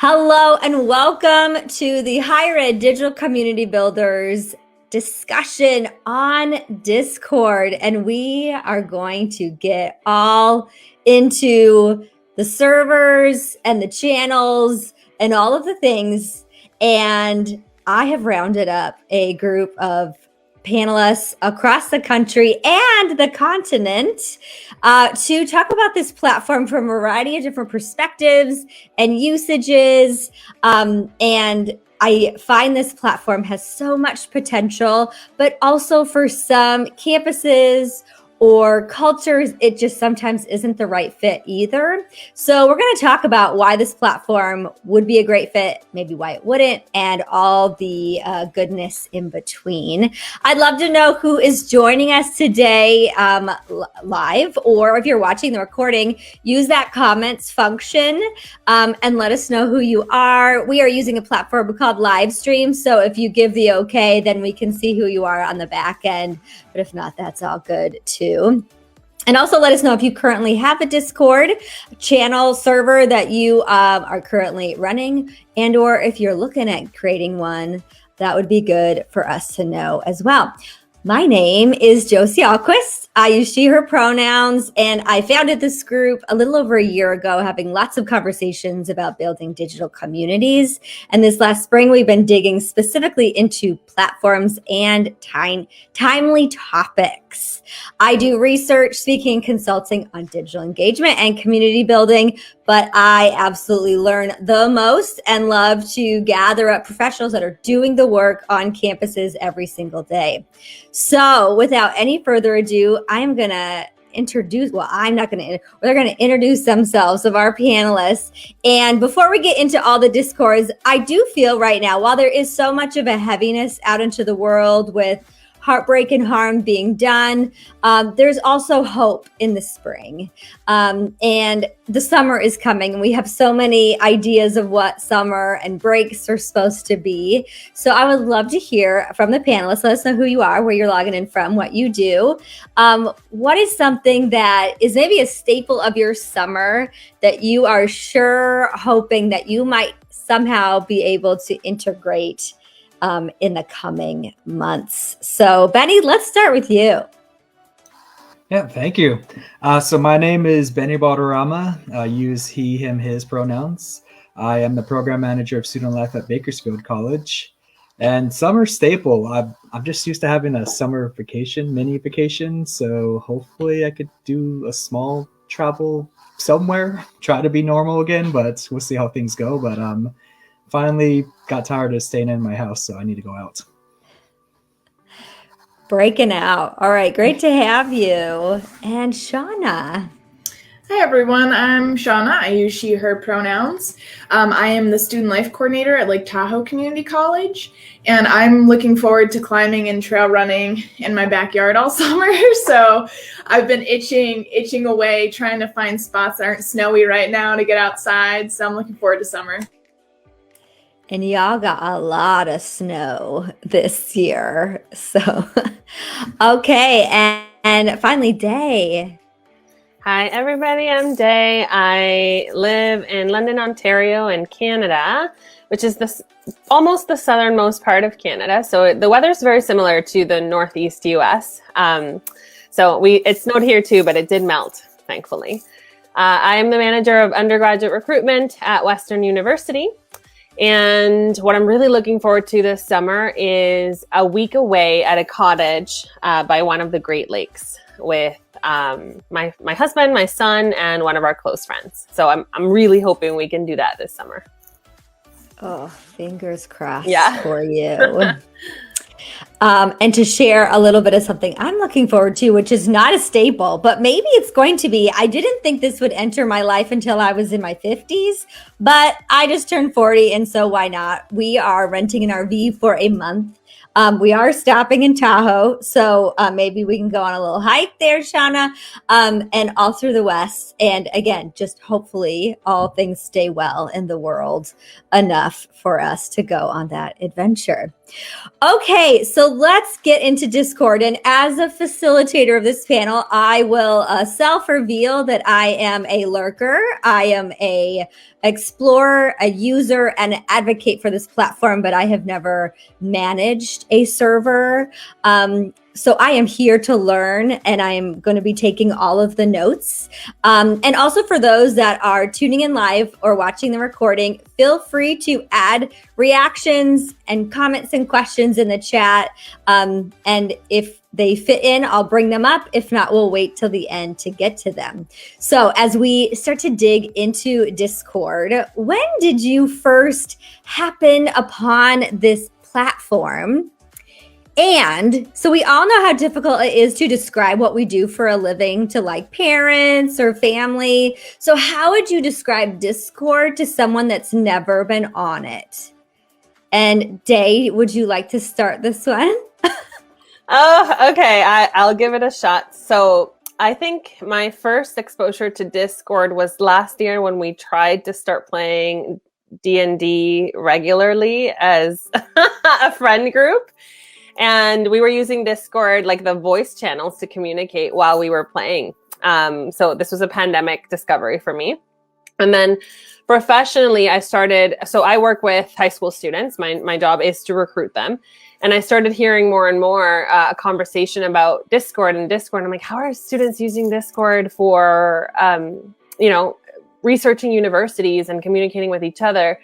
Hello and welcome to the Higher Ed Digital Community Builders discussion on Discord. And we are going to get all into the servers and the channels and all of the things. And I have rounded up a group of panelists across the country and the continent to talk about this platform from a variety of different perspectives and usages. And I find this platform has so much potential, but also for some campuses or cultures, it just sometimes isn't the right fit either. So we're going to talk about why this platform would be a great fit, maybe why it wouldn't, and all the goodness in between. I'd love to know who is joining us today live, or if you're watching the recording, use that comments function and let us know who you are. We are using a platform called Livestream, so if you give the okay, then we can see who you are on the back end. But if not, that's all good too. And also let us know if you currently have a Discord channel server that you are currently running, and or if you're looking at creating one, that would be good for us to know as well. My name is Josie Ahlquist. I use she, her pronouns, and I founded this group a little over a year ago, having lots of conversations about building digital communities. And this last spring, we've been digging specifically into platforms and timely topics. I do research, speaking, and consulting on digital engagement and community building, but I absolutely learn the most and love to gather up professionals that are doing the work on campuses every single day. So without any further ado, I'm going to introduce, they're going to introduce themselves of our panelists. And before we get into all the discourse, I do feel right now, while there is so much of a heaviness out into the world with heartbreak and harm being done, there's also hope in the spring. And the summer is coming, and we have so many ideas of what summer and breaks are supposed to be. So I would love to hear from the panelists. Let us know who you are, where you're logging in from, what you do. What is something that is maybe a staple of your summer that you are sure hoping that you might somehow be able to integrate in the coming months? So Benny, let's start with you. Yeah, thank you. So my name is Benny Balderrama. I use he, him, his pronouns. I am the program manager of student life at Bakersfield College. And summer staple, I'm just used to having a summer vacation, mini vacation. So hopefully I could do a small travel somewhere, try to be normal again, but we'll see how things go. But finally got tired of staying in my house, so I need to go out. Breaking out. All right, great to have you. And Shauna. Hi everyone, I'm Shauna. I use she, her pronouns. I am the student life coordinator at Lake Tahoe Community College, and I'm looking forward to climbing and trail running in my backyard all summer. So I've been itching away, trying to find spots that aren't snowy right now to get outside. So I'm looking forward to summer. And y'all got a lot of snow this year. So, okay. And finally, Day. Hi, everybody. I'm Day. I live in London, Ontario in Canada, which is almost the southernmost part of Canada. So the weather's very similar to the Northeast US. So it snowed here too, but it did melt, thankfully. I am the manager of undergraduate recruitment at Western University. And what I'm really looking forward to this summer is a week away at a cottage by one of the Great Lakes with my husband, my son, and one of our close friends. So I'm really hoping we can do that this summer. Oh, fingers crossed for you. And to share a little bit of something I'm looking forward to, which is not a staple, but maybe it's going to be. I didn't think this would enter my life until I was in my 50s, but I just turned 40, and so why not? We are renting an RV for a month. We are stopping in Tahoe, so maybe we can go on a little hike there, Shauna, and all through the West. And again, just hopefully all things stay well in the world enough for us to go on that adventure. Okay, so let's get into Discord. And as a facilitator of this panel, I will self-reveal that I am a lurker. I am a explorer, a user, and an advocate for this platform, but I have never managed a server. So I am here to learn, and I am going to be taking all of the notes. And also for those that are tuning in live or watching the recording, feel free to add reactions and comments and questions in the chat. And if they fit in, I'll bring them up. If not, we'll wait till the end to get to them. So as we start to dig into Discord, when did you first happen upon this platform? And so we all know how difficult it is to describe what we do for a living to like parents or family. So how would you describe Discord to someone that's never been on it? And Day, would you like to start this one? Oh, okay. I'll give it a shot. So I think my first exposure to Discord was last year when we tried to start playing D&D regularly as a friend group. And we were using Discord, like the voice channels, to communicate while we were playing. So this was a pandemic discovery for me. And then professionally, I work with high school students. My job is to recruit them. And I started hearing more and more a conversation about Discord. I'm like, how are students using Discord for, researching universities and communicating with each other?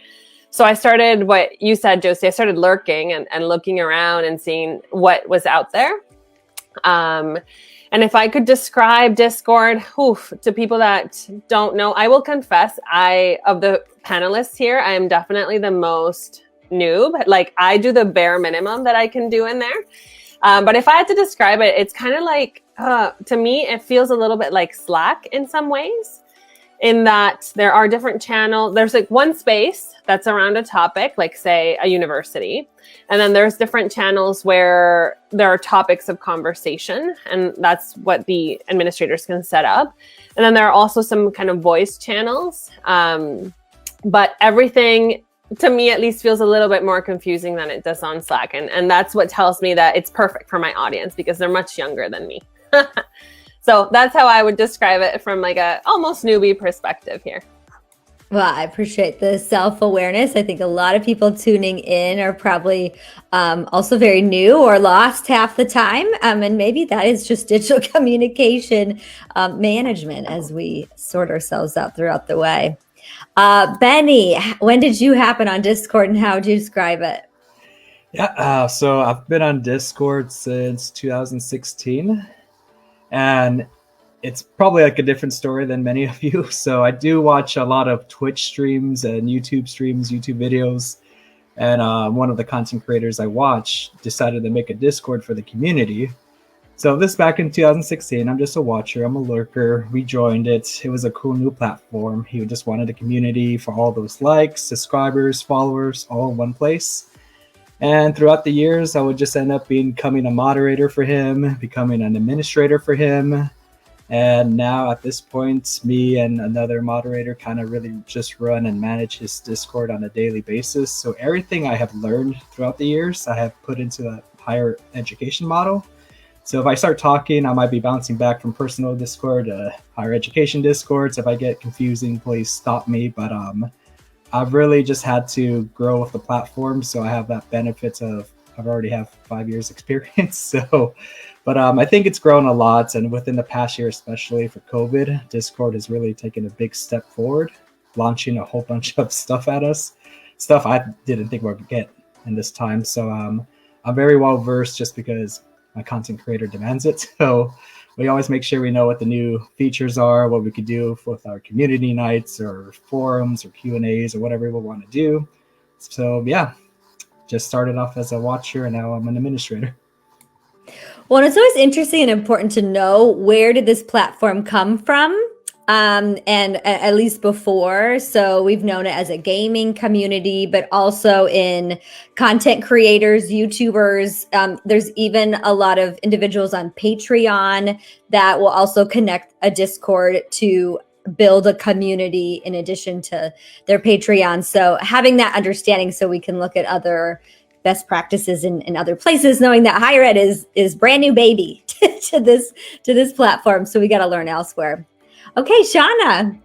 So I started what you said, Josie. I started lurking and looking around and seeing what was out there. And if I could describe Discord to people that don't know, I will confess, of the panelists here, I am definitely the most noob. Like, I do the bare minimum that I can do in there. But if I had to describe it, it's kind of like, to me, it feels a little bit like Slack in some ways, in that there are different channels. There's like one space that's around a topic, like say a university. And then there's different channels where there are topics of conversation, and that's what the administrators can set up. And then there are also some kind of voice channels. But everything, to me at least, feels a little bit more confusing than it does on Slack. And that's what tells me that it's perfect for my audience, because they're much younger than me. So that's how I would describe it from like a almost newbie perspective here. Well, I appreciate the self-awareness. I think a lot of people tuning in are probably also very new or lost half the time. And maybe that is just digital communication management as we sort ourselves out throughout the way. Benny, when did you happen on Discord and how would you describe it? Yeah, so I've been on Discord since 2016. And it's probably like a different story than many of you. So I do watch a lot of Twitch streams and YouTube streams, YouTube videos. And one of the content creators I watch decided to make a Discord for the community. So this back in 2016, I'm just a watcher, I'm a lurker. We joined it. It was a cool new platform. He just wanted a community for all those likes, subscribers, followers, all in one place. And throughout the years, I would just end up becoming a moderator for him, becoming an administrator for him. And now at this point, me and another moderator kind of really just run and manage his Discord on a daily basis. So everything I have learned throughout the years, I have put into the higher education model. So if I start talking, I might be bouncing back from personal Discord to higher education Discords. If I get confusing, please stop me. But I've really just had to grow with the platform, so I have that benefit of I've already have 5 years experience. So, but I think it's grown a lot, and within the past year, especially for COVID, Discord has really taken a big step forward, launching a whole bunch of stuff at us, stuff I didn't think we would get in this time. So I'm very well versed just because my content creator demands it. So we always make sure we know what the new features are, what we could do with our community nights or forums or Q&As or whatever we want to do. So yeah, just started off as a watcher and now I'm an administrator. Well, it's always interesting and important to know, where did this platform come from? And at least before. So we've known it as a gaming community, but also in content creators, YouTubers. There's even a lot of individuals on Patreon that will also connect a Discord to build a community in addition to their Patreon. So having that understanding so we can look at other best practices in other places, knowing that higher ed is brand new baby to this platform. So we got to learn elsewhere. Okay, Shauna.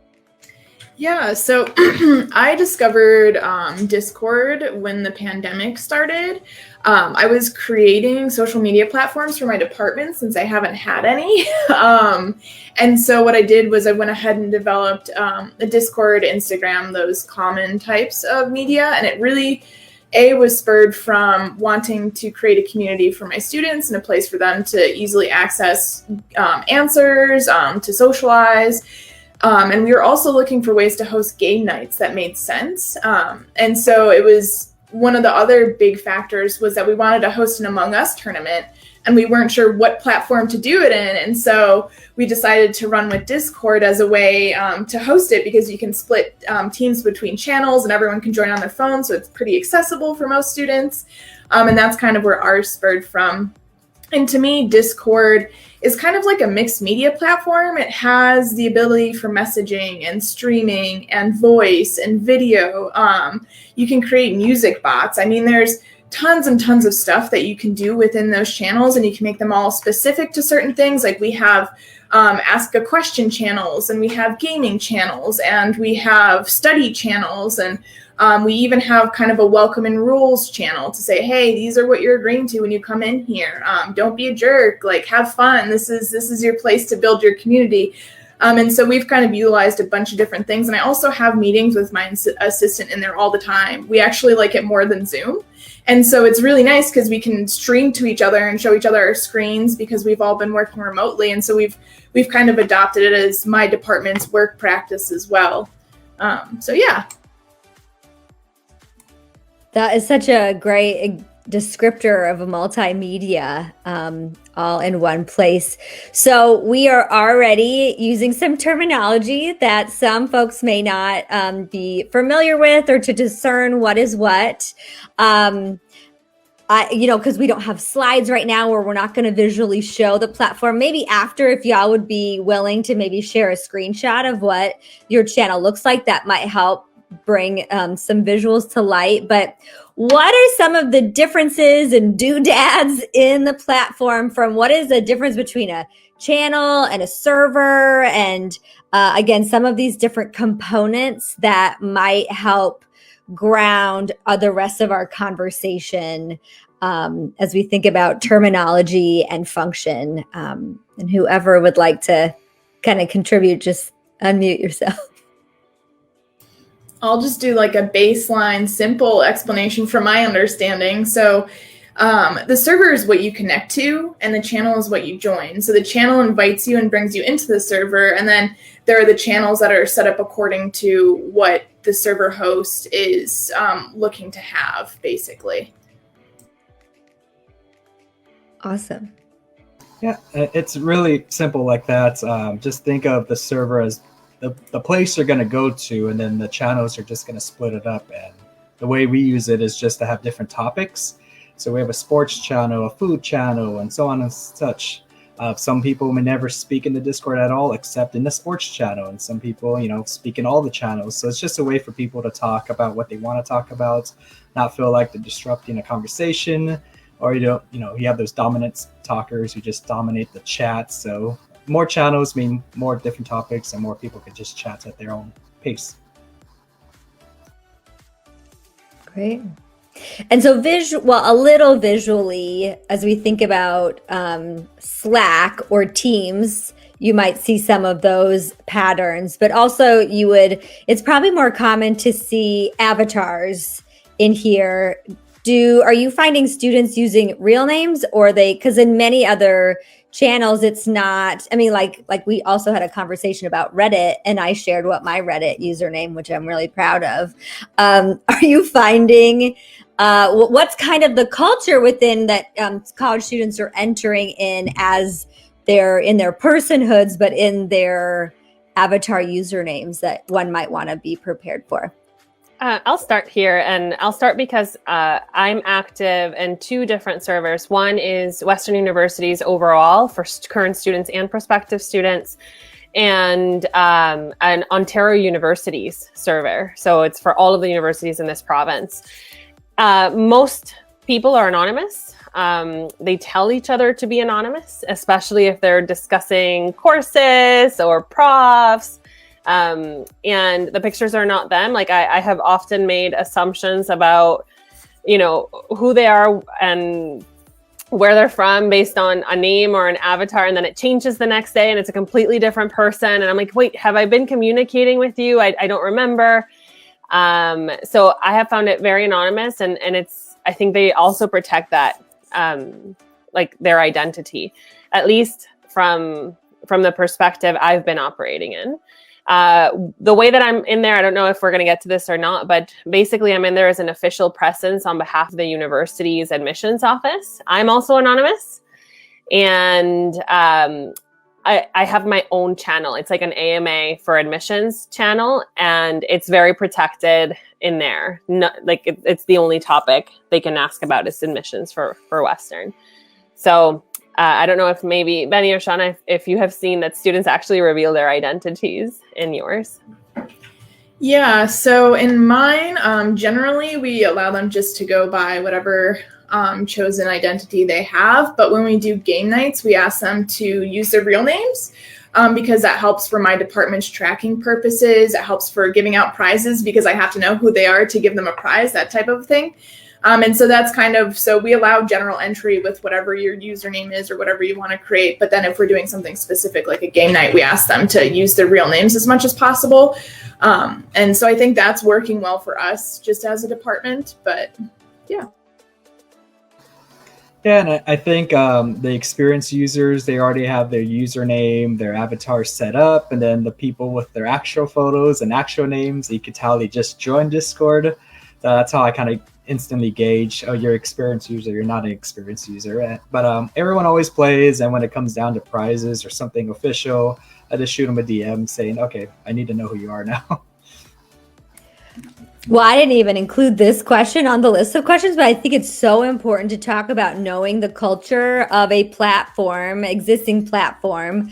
Yeah, so I discovered Discord when the pandemic started. I was creating social media platforms for my department since I haven't had any. And so what I did was I went ahead and developed a Discord, Instagram, those common types of media. And it really, was spurred from wanting to create a community for my students and a place for them to easily access answers, to socialize. And we were also looking for ways to host game nights that made sense. And so it was one of the other big factors was that we wanted to host an Among Us tournament and we weren't sure what platform to do it in. And so we decided to run with Discord as a way to host it because you can split teams between channels and everyone can join on their phone. So it's pretty accessible for most students. And that's kind of where ours spurred from. And to me, Discord is kind of like a mixed media platform. It has the ability for messaging and streaming and voice and video. You can create music bots. I mean, there's tons and tons of stuff that you can do within those channels, and you can make them all specific to certain things. Like we have ask a question channels, and we have gaming channels, and we have study channels, and we even have kind of a welcome and rules channel to say, hey, these are what you're agreeing to when you come in here. Don't be a jerk, like have fun. This is your place to build your community. And so we've kind of utilized a bunch of different things. And I also have meetings with my assistant in there all the time. We actually like it more than Zoom. And so it's really nice because we can stream to each other and show each other our screens because we've all been working remotely. And so we've kind of adopted it as my department's work practice as well. So yeah. That is such a great descriptor of a multimedia all in one place. So we are already using some terminology that some folks may not be familiar with or to discern what is what. Because we don't have slides right now or we're not going to visually show the platform. Maybe after, if y'all would be willing to maybe share a screenshot of what your channel looks like, that might help bring some visuals to light. But what are some of the differences and doodads in the platform from what is the difference between a channel and a server? And again, some of these different components that might help ground the rest of our conversation as we think about terminology and function. And whoever would like to kind of contribute, just unmute yourself. I'll just do like a baseline, simple explanation from my understanding. So the server is what you connect to, and the channel is what you join. So the channel invites you and brings you into the server, and then there are the channels that are set up according to what the server host is looking to have, basically. Awesome. Yeah, it's really simple like that. Just think of the server as the place you're going to go to, and then the channels are just going to split it up. And the way we use it is just to have different topics. So we have a sports channel, a food channel, and so on and such. Some people may never speak in the Discord at all, except in the sports channel. And some people, speak in all the channels. So it's just a way for people to talk about what they want to talk about, not feel like they're disrupting a conversation, or you have those dominant talkers who just dominate the chat. So more channels mean more different topics, and more people can just chat at their own pace. Great. And so a little visually, as we think about Slack or Teams, you might see some of those patterns, but also it's probably more common to see avatars in here. Are you finding students using real names, or because in many other channels, it's not, like we also had a conversation about Reddit, and I shared what my Reddit username, which I'm really proud of. Are you finding, what's kind of the culture within that college students are entering in as they're in their personhoods, but in their avatar usernames that one might want to be prepared for? I'll start here, and I'll start because I'm active in two different servers. One is Western University's overall for current students and prospective students, and an Ontario University's server. So it's for all of the universities in this province. Most people are anonymous. They tell each other to be anonymous, especially if they're discussing courses or profs. And the pictures are not them. Like I have often made assumptions about, who they are and where they're from based on a name or an avatar. And then it changes the next day and it's a completely different person. And I'm like, wait, have I been communicating with you? I don't remember. So I have found it very anonymous, and I think they also protect that, like their identity, at least from the perspective I've been operating in. The way that I'm in there, I don't know if we're going to get to this or not, but basically I'm in there as an official presence on behalf of the university's admissions office. I'm also anonymous, and I have my own channel. It's like an AMA for admissions channel, and it's very protected in there. It's the only topic they can ask about is admissions for Western. So I don't know if maybe Benny or Shauna, if you have seen that students actually reveal their identities in yours. Yeah, so in mine, generally we allow them just to go by whatever chosen identity they have. But when we do game nights, we ask them to use their real names because that helps for my department's tracking purposes. It helps for giving out prizes because I have to know who they are to give them a prize, that type of thing. And so that's so we allow general entry with whatever your username is or whatever you want to create. But then if we're doing something specific like a game night, we ask them to use their real names as much as possible. And so I think that's working well for us just as a department. But yeah. Yeah, and I think the experienced users, they already have their username, their avatar set up, and then the people with their actual photos and actual names, you could tell they just joined Discord. That's how I kind of instantly gauge, oh, you're an experienced user, you're not an experienced user. But everyone always plays, and when it comes down to prizes or something official, I just shoot them a DM saying, okay, I need to know who you are now. Well, I didn't even include this question on the list of questions, but I think it's so important to talk about knowing the culture of a existing platform.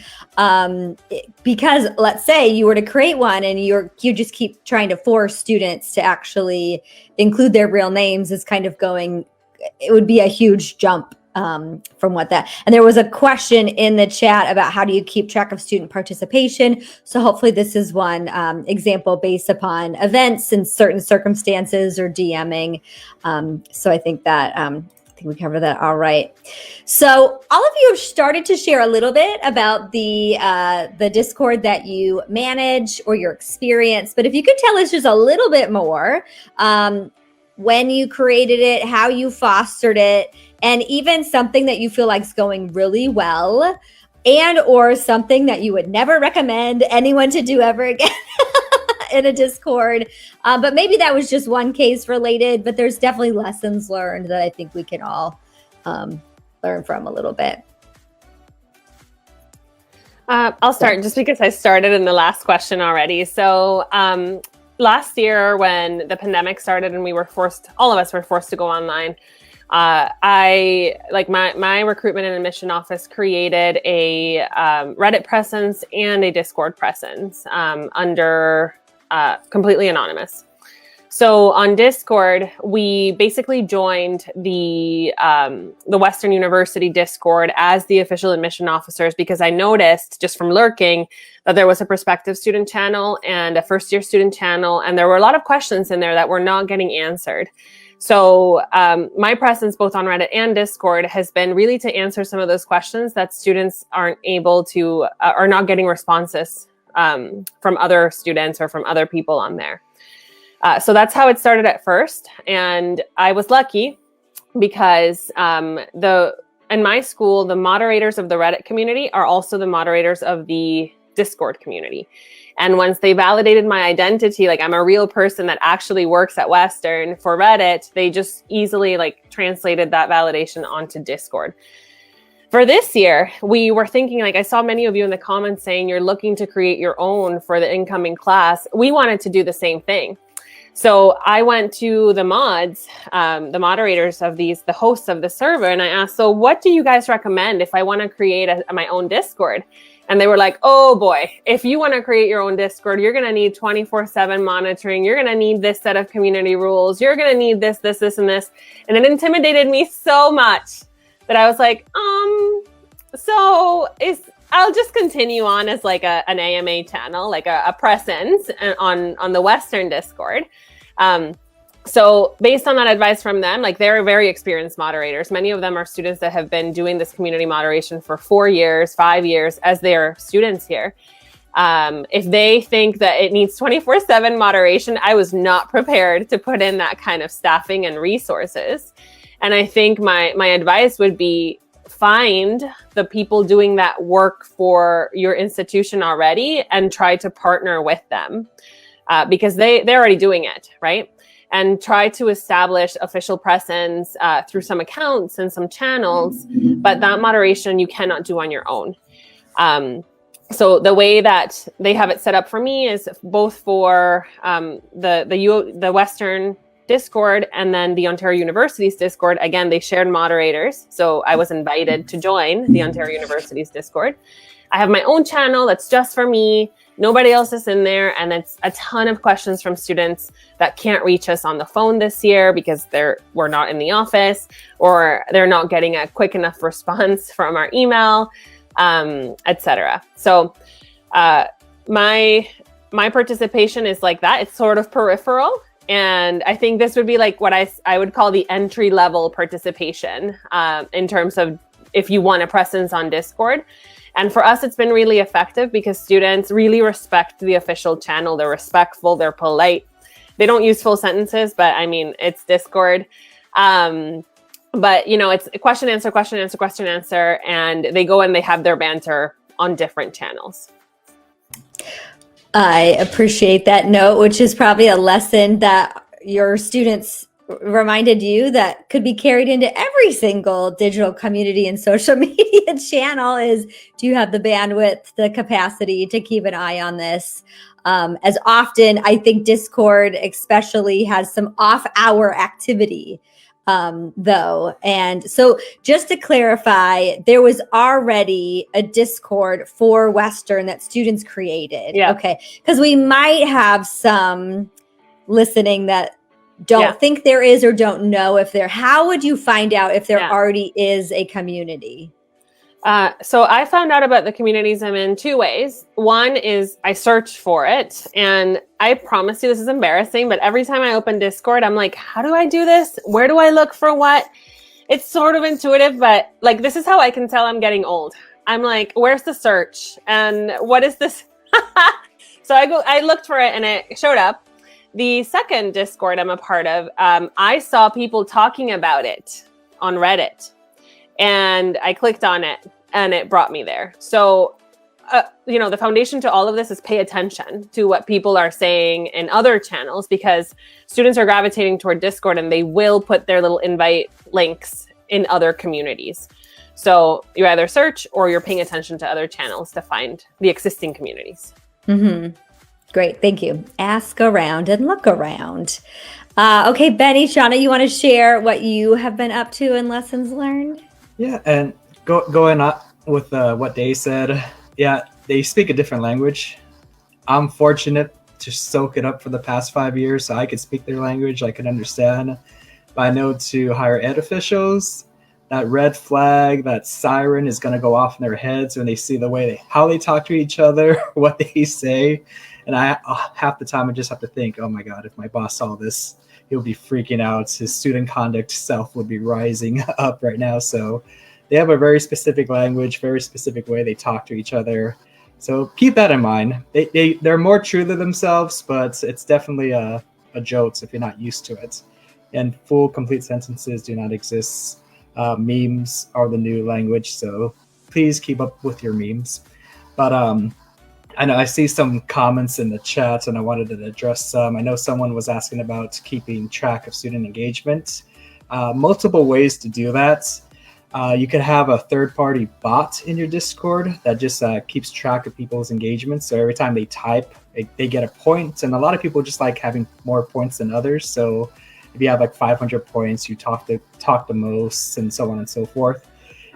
Because let's say you were to create one and you just keep trying to force students to actually include their real names is kind of it would be a huge jump from what that. And there was a question in the chat about how do you keep track of student participation. So hopefully this is one example based upon events and certain circumstances or DMing. So I think that I think we covered that all right. So all of you have started to share a little bit about the Discord that you manage or your experience. But if you could tell us just a little bit more, when you created it, how you fostered it, and even something that you feel like is going really well, and or something that you would never recommend anyone to do ever again in a Discord. But maybe that was just one case related, but there's definitely lessons learned that I think we can all learn from a little bit. I'll start just because I started in the last question already. So last year when the pandemic started and all of us were forced to go online, my recruitment and admission office created a Reddit presence and a Discord presence under completely anonymous. So on Discord, we basically joined the Western University Discord as the official admission officers because I noticed just from lurking that there was a prospective student channel and a first year student channel, and there were a lot of questions in there that were not getting answered. So my presence both on Reddit and Discord has been really to answer some of those questions that students aren't able to, are not getting responses from other students or from other people on there. So that's how it started at first. And I was lucky because in my school, the moderators of the Reddit community are also the moderators of the Discord community. And once they validated my identity, like I'm a real person that actually works at Western for Reddit, they just easily translated that validation onto Discord. For this year, we were thinking, I saw many of you in the comments saying you're looking to create your own for the incoming class. We wanted to do the same thing. So I went to the mods, the moderators of the hosts of the server, and I asked, so what do you guys recommend if I want to create my own Discord? And they were like, oh boy, if you want to create your own Discord, you're going to need 24/7 monitoring. You're going to need this set of community rules. You're going to need this, and this. And it intimidated me so much that I was like, I'll just continue on as like an AMA channel, like a presence on the Western Discord. So based on that advice from them, like they're very experienced moderators. Many of them are students that have been doing this community moderation for 4 years, 5 years as their students here. If they think that it needs 24/7 moderation, I was not prepared to put in that kind of staffing and resources. And I think my advice would be find the people doing that work for your institution already and try to partner with them because they're already doing it, right? And try to establish official presence through some accounts and some channels, but that moderation you cannot do on your own. So the way that they have it set up for me is both for the Western Discord and then the Ontario University's Discord. Again, they shared moderators, so I was invited to join the Ontario University's Discord. I have my own channel that's just for me. Nobody else is in there, and it's a ton of questions from students that can't reach us on the phone this year because we're not in the office or they're not getting a quick enough response from our email, etc. So my participation is like that. It's sort of peripheral, and I think this would be like what I would call the entry level participation in terms of if you want a presence on Discord. And for us, it's been really effective because students really respect the official channel. They're respectful, they're polite. They don't use full sentences, but I mean, it's Discord. But, you know, it's question, answer, and they go and they have their banter on different channels. I appreciate that note, which is probably a lesson that your students reminded you that could be carried into every single digital community and social media channel is, do you have the bandwidth, the capacity to keep an eye on this? As often, I think Discord especially has some off-hour activity, though. And so just to clarify, there was already a Discord for Western that students created. Yeah. Okay. Because we might have some listening that don't think there is or don't know if there. How would you find out if there already is a community? So I found out about the communities I'm in 2 ways. One is I searched for it, and I promise you this is embarrassing, but every time I open Discord, I'm like, how do I do this? Where do I look for what? It's sort of intuitive, but like, this is how I can tell I'm getting old. I'm like, where's the search? And what is this? So I looked for it and it showed up. The second Discord I'm a part of, I saw people talking about it on Reddit, and I clicked on it and it brought me there. So, you know, the foundation to all of this is pay attention to what people are saying in other channels, because students are gravitating toward Discord and they will put their little invite links in other communities. So you either search or you're paying attention to other channels to find the existing communities. Mm-hmm. Great. Thank you. Ask around and look around. Okay, Benny, Shauna, you want to share what you have been up to and lessons learned? Yeah, and going up with what Day said, yeah, they speak a different language. I'm fortunate to soak it up for the past 5 years, so I could speak their language, I could understand. But I know to higher ed officials, that red flag, that siren is going to go off in their heads when they see the way how they talk to each other, what they say. And half the time I just have to think, oh my God, if my boss saw this, he'll be freaking out. His student conduct self would be rising up right now. So they have a very specific language, very specific way they talk to each other. So keep that in mind. They're more true to themselves, but it's definitely a jolt if you're not used to it. And full, complete sentences do not exist. Memes are the new language, so please keep up with your memes. But I know I see some comments in the chat and I wanted to address some. I know someone was asking about keeping track of student engagement. Multiple ways to do that. You could have a third-party bot in your Discord that just keeps track of people's engagement. So every time they type, they get a point. And a lot of people just like having more points than others. So if you have like 500 points, you talk the most and so on and so forth.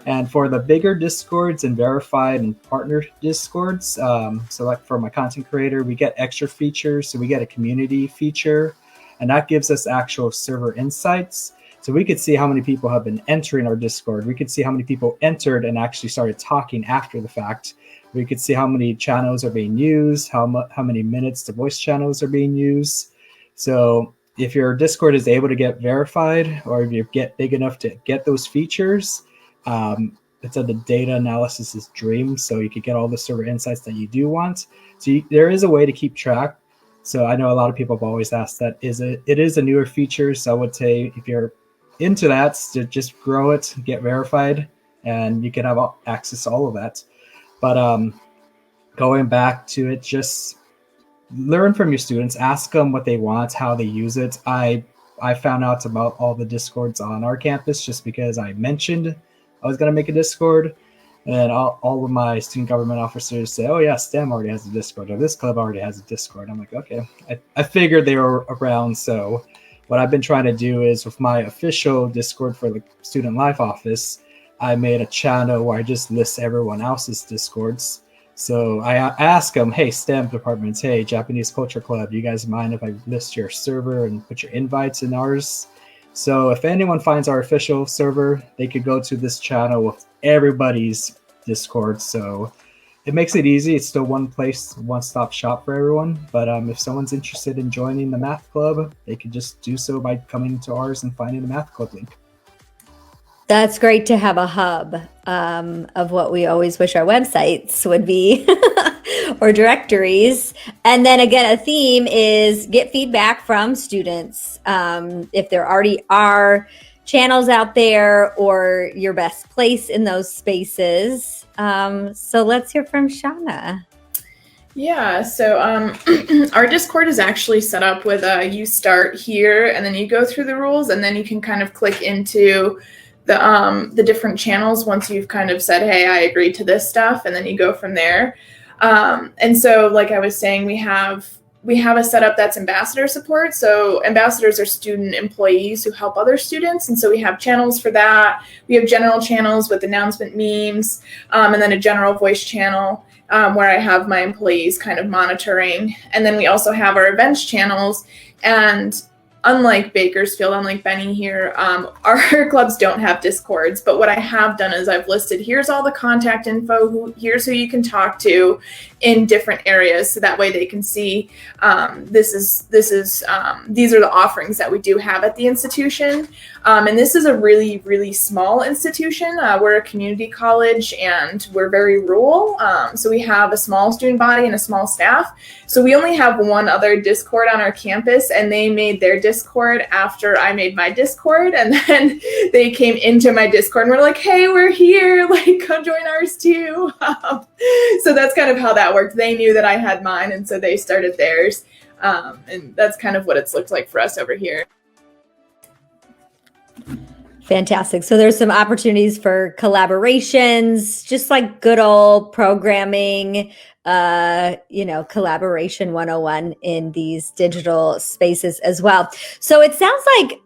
And for the bigger Discords and verified and partner Discords, so like for my content creator, we get extra features. So we get a community feature, and that gives us actual server insights. So we could see how many people have been entering our Discord. We could see how many people entered and actually started talking after the fact. We could see how many channels are being used, how many minutes the voice channels are being used. So if your Discord is able to get verified, or if you get big enough to get those features, it's a data analysis dream. So you could get all the server insights that you do want. So there is a way to keep track. So I know a lot of people have always asked that. It is a newer feature. So I would say if you're into that, to just grow it, get verified, and you can have access to all of that. But going back to it, just learn from your students, ask them what they want, how they use it. I found out about all the Discords on our campus just because I mentioned I was going to make a Discord, and all of my student government officers say, oh yeah, STEM already has a Discord, or this club already has a Discord. I'm like, okay, I figured they were around. So what I've been trying to do is, with my official Discord for the Student Life office, I made a channel where I just list everyone else's Discords. So I ask them, hey, STEM departments, hey, Japanese Culture Club, do you guys mind if I list your server and put your invites in ours? So if anyone finds our official server, they could go to this channel with everybody's Discord. So it makes it easy. It's still one place, one-stop shop for everyone. But if someone's interested in joining the math club, they could just do so by coming to ours and finding the math club link. That's great to have a hub of what we always wish our websites would be, or directories. And then again, a theme is get feedback from students. If there already are channels out there, or your best place in those spaces. So let's hear from Shauna. Yeah, so our Discord is actually set up with you start here, and then you go through the rules, and then you can kind of click into the different channels once you've kind of said, hey, I agree to this stuff, and then you go from there. And so, like I was saying, we have a setup that's ambassador support. So ambassadors are student employees who help other students. And so we have channels for that. We have general channels with announcement memes, and then a general voice channel where I have my employees kind of monitoring. And then we also have our events channels. And unlike Bakersfield, unlike Benny here, our clubs don't have Discords. But what I have done is I've listed, here's all the contact info, here's who you can talk to in different areas, so that way they can see these are the offerings that we do have at the institution. And this is a really, really small institution. We're a community college, and we're very rural. So we have a small student body and a small staff. So we only have one other Discord on our campus, and they made their Discord after I made my Discord. And then they came into my Discord and were like, hey, we're here, like, come join ours too. So that's kind of how that worked. They knew that I had mine, and so they started theirs. And that's kind of what it's looked like for us over here. Fantastic. So there's some opportunities for collaborations, just like good old programming, collaboration 101 in these digital spaces as well. So it sounds like,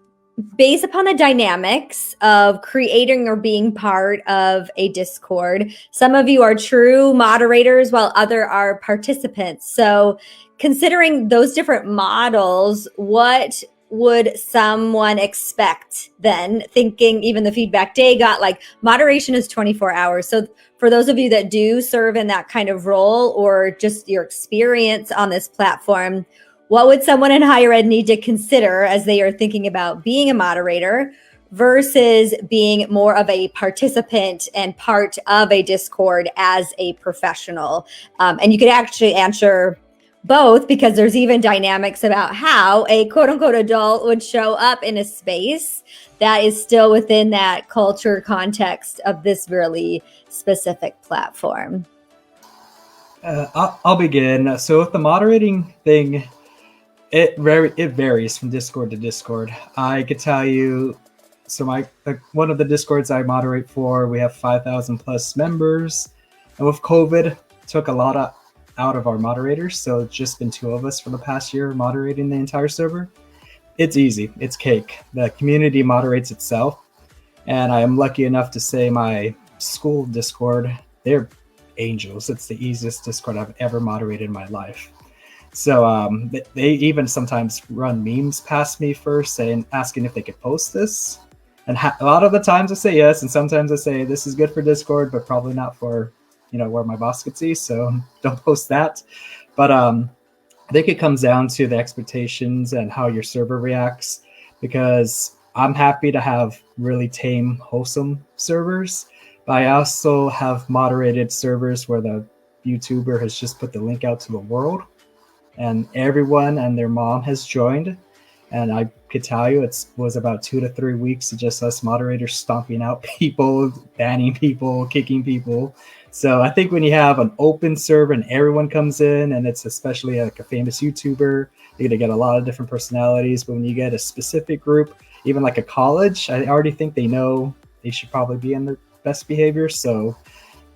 based upon the dynamics of creating or being part of a Discord, some of you are true moderators while other are participants. So considering those different models, what would someone expect then, thinking even the feedback Day got, like, moderation is 24 hours. So for those of you that do serve in that kind of role, or just your experience on this platform, what would someone in higher ed need to consider as they are thinking about being a moderator versus being more of a participant and part of a Discord as a professional? And you could actually answer both, because there's even dynamics about how a quote unquote adult would show up in a space that is still within that culture context of this really specific platform. I'll begin. So with the moderating thing, it varies from Discord to Discord. I could tell you, so one of the Discords I moderate for, we have 5,000 plus members, and with COVID, took a lot out of our moderators, so it's just been 2 of us for the past year moderating the entire server. It's easy, it's cake. The community moderates itself, and I am lucky enough to say my school Discord, they're angels. It's the easiest Discord I've ever moderated in my life. So they even sometimes run memes past me first, asking if they could post this. And a lot of the times I say yes, and sometimes I say this is good for Discord, but probably not for, where my boss could see. So don't post that. But I think it comes down to the expectations and how your server reacts, because I'm happy to have really tame, wholesome servers. But I also have moderated servers where the YouTuber has just put the link out to the world, and everyone and their mom has joined. And I could tell you it was about 2 to 3 weeks of just us moderators stomping out people, banning people, kicking people. So I think when you have an open server and everyone comes in, and it's especially like a famous YouTuber, you're going to get a lot of different personalities. But when you get a specific group, even like a college, I already think they know they should probably be in their best behavior. So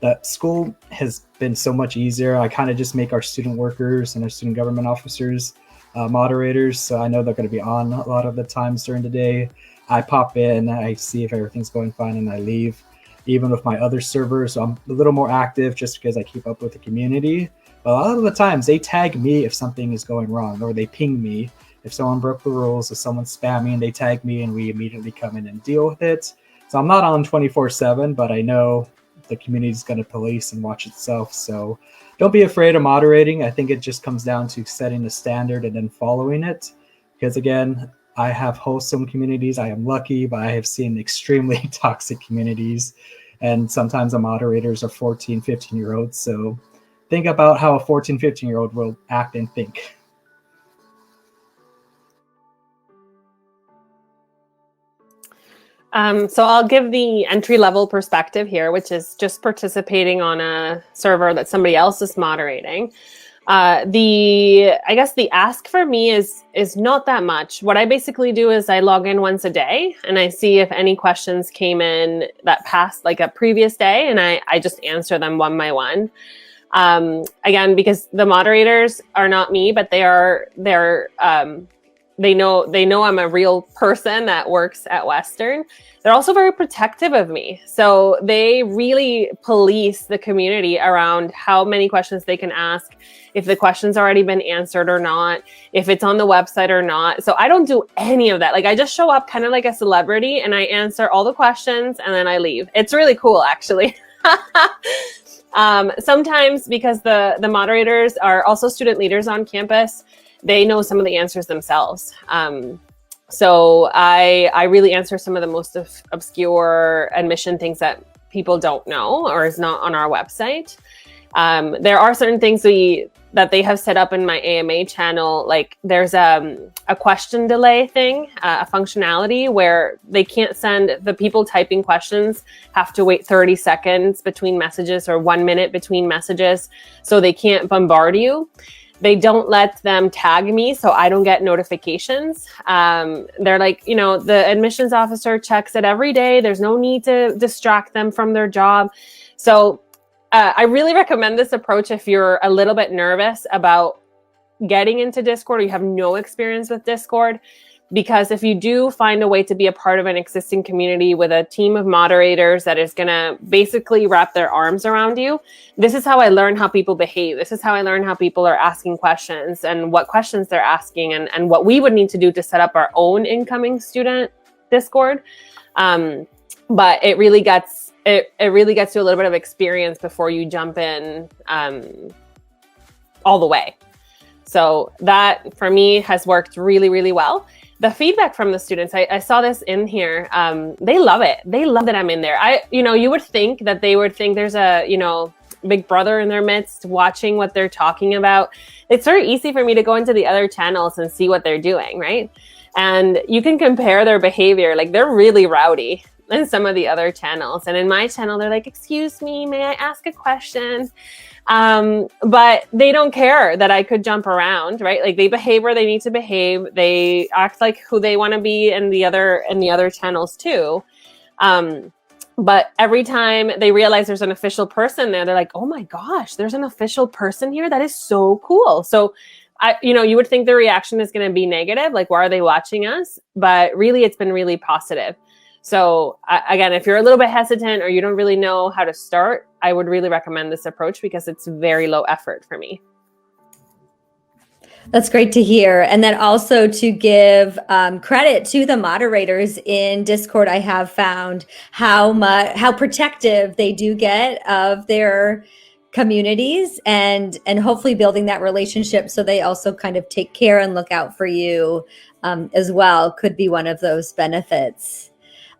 that school has been so much easier. I kind of just make our student workers and our student government officers moderators, so I know they're going to be on a lot of the times during the day. I pop in, I see if everything's going fine, and I leave. Even with my other servers, I'm a little more active just because I keep up with the community. But a lot of the times they tag me if something is going wrong, or they ping me if someone broke the rules, if someone's spamming, they tag me and we immediately come in and deal with it. So I'm not on 24/7, but I know the community is going to police and watch itself. So don't be afraid of moderating. I think it just comes down to setting the standard and then following it. Because again, I have wholesome communities. I am lucky, but I have seen extremely toxic communities. And sometimes the moderators are 14, 15-year-olds. So think about how a 14, 15-year-old will act and think. So I'll give the entry-level perspective here, which is just participating on a server that somebody else is moderating. I guess the ask for me is not that much. What I basically do is I log in once a day and I see if any questions came in that passed like a previous day, and I just answer them one by one. Again, because the moderators are not me, but they know I'm a real person that works at Western. They're also very protective of me. So they really police the community around how many questions they can ask, if the question's already been answered or not, if it's on the website or not. So I don't do any of that. Like, I just show up kind of like a celebrity and I answer all the questions and then I leave. It's really cool, actually. Sometimes, because the moderators are also student leaders on campus, they know some of the answers themselves. So I really answer some of the most obscure admission things that people don't know or is not on our website. There are certain things that they have set up in my AMA channel. Like, there's a question delay thing, a functionality where they can't send, the people typing questions have to wait 30 seconds between messages or 1 minute between messages, so they can't bombard you. They don't let them tag me, so I don't get notifications. They're like, the admissions officer checks it every day. There's no need to distract them from their job. So I really recommend this approach if you're a little bit nervous about getting into Discord or you have no experience with Discord. Because if you do find a way to be a part of an existing community with a team of moderators that is going to basically wrap their arms around you, this is how I learn how people behave. This is how I learn how people are asking questions and what questions they're asking, and what we would need to do to set up our own incoming student Discord. But it really gets you a little bit of experience before you jump in all the way. So that, for me, has worked really, really well. The feedback from the students, I saw this in here. They love it. They love that I'm in there. You would think that they would think there's a, big brother in their midst watching what they're talking about. It's very easy for me to go into the other channels and see what they're doing, right? And you can compare their behavior. Like, they're really rowdy in some of the other channels. And in my channel, they're like, "Excuse me, may I ask a question?" But they don't care that I could jump around, right? Like, they behave where they need to behave. They act like who they want to be in the other channels too. But every time they realize there's an official person there, they're like, "Oh my gosh, there's an official person here. That is so cool." So you would think the reaction is going to be negative. Like, why are they watching us? But really, it's been really positive. So again, if you're a little bit hesitant or you don't really know how to start, I would really recommend this approach because it's very low effort for me. That's great to hear. And then also to give credit to the moderators in Discord, I have found how protective they do get of their communities and hopefully building that relationship so they also kind of take care and look out for you as well could be one of those benefits.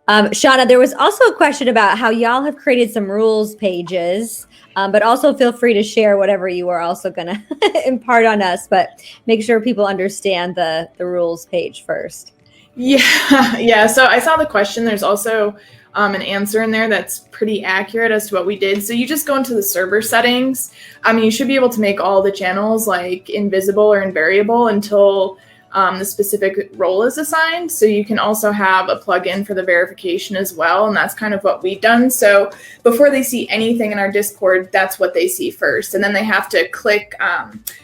Shauna, there was also a question about how y'all have created some rules pages, but also feel free to share whatever you are also going to impart on us, but make sure people understand the rules page first. Yeah. So I saw the question. There's also an answer in there that's pretty accurate as to what we did. So you just go into the server settings. You should be able to make all the channels like invisible or invariable until the specific role is assigned. So you can also have a plugin for the verification as well. And that's kind of what we've done. So before they see anything in our Discord, that's what they see first. And then they have to click,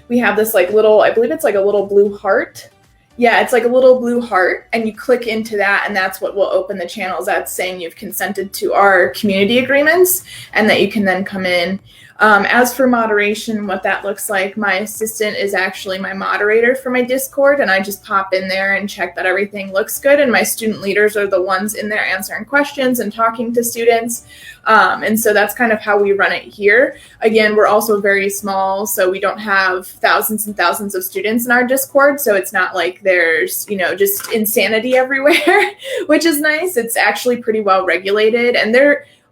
we have this like little, I believe it's like a little blue heart. Yeah, it's like a little blue heart, and you click into that, and that's what will open the channels. That's saying you've consented to our community agreements and that you can then come in. As for moderation, what that looks like, my assistant is actually my moderator for my Discord, and I just pop in there and check that everything looks good. And my student leaders are the ones in there answering questions and talking to students. And so that's kind of how we run it here. Again, we're also very small, so we don't have thousands and thousands of students in our Discord. So it's not like there's, just insanity everywhere, which is nice. It's actually pretty well regulated, and